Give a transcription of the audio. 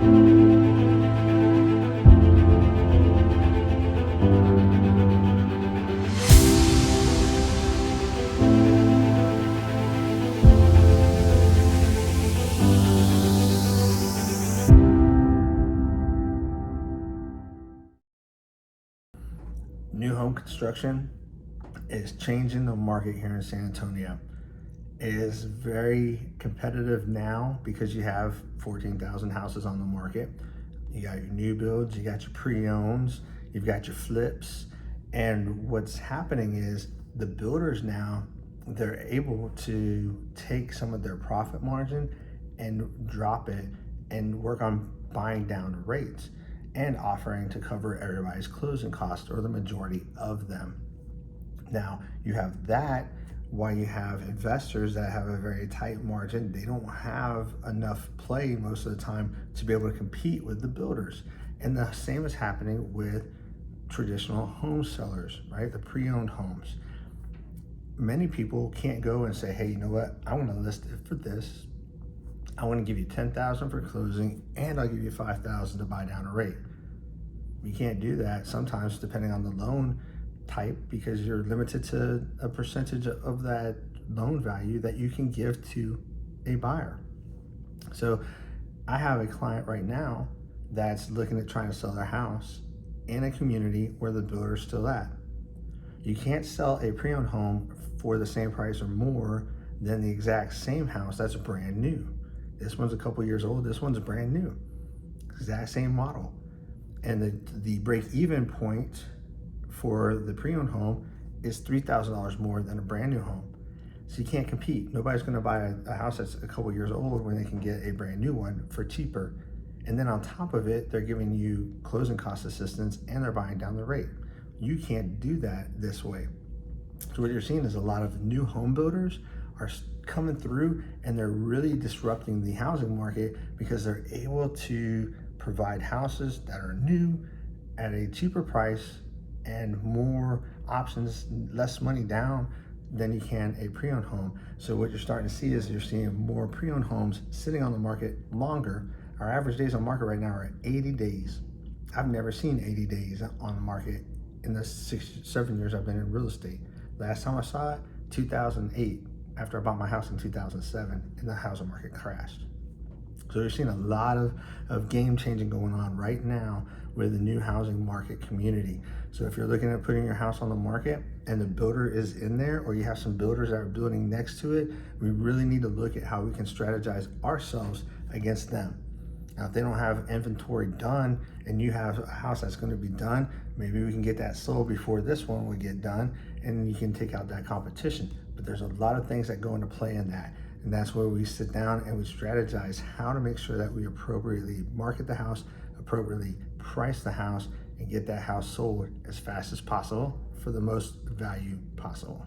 New home construction is changing the market here in San Antonio. It is very competitive now because you have 14,000 houses on the market. You got your new builds, you got your pre-owns, you've got your flips. And what's happening is the builders now, they're able to take some of their profit margin and drop it and work on buying down rates and offering to cover everybody's closing costs or the majority of them. Now you have that while you have investors that have a very tight margin. They don't have enough play most of the time to be able to compete with the builders. And the same is happening with traditional home sellers, right? The pre-owned homes. Many people can't go and say, hey, you know what? I want to list it for this. I want to give you 10,000 for closing, and I'll give you 5,000 to buy down a rate. You can't do that sometimes, depending on the loan type, because you're limited to a percentage of that loan value that you can give to a buyer. So I have a client right now that's looking at trying to sell their house in a community where the builder's still at. You can't sell a pre-owned home for the same price or more than the exact same house that's brand new. This one's a couple years old, this one's brand new. Exact same model. And the break-even point for the pre-owned home is $3,000 more than a brand new home. So you can't compete. Nobody's gonna buy a house that's a couple years old when they can get a brand new one for cheaper. And then on top of it, they're giving you closing cost assistance and they're buying down the rate. You can't do that this way. So what you're seeing is a lot of new home builders are coming through and they're really disrupting the housing market because they're able to provide houses that are new at a cheaper price and more options, less money down than you can a pre-owned home. So what you're starting to see is you're seeing more pre-owned homes sitting on the market longer. Our average days on market right now are 80 days. I've never seen 80 days on the market in the 7 years I've been in real estate. Last time I saw it, 2008, after I bought my house in 2007 and the housing market crashed. So you're seeing a lot of game changing going on right now with the new housing market community. So if you're looking at putting your house on the market and the builder is in there, or you have some builders that are building next to it, we really need to look at how we can strategize ourselves against them. Now, if they don't have inventory done and you have a house that's going to be done, maybe we can get that sold before this one would get done and you can take out that competition. But there's a lot of things that go into play in that. And that's where we sit down and we strategize how to make sure that we appropriately market the house, appropriately price the house, and get that house sold as fast as possible for the most value possible.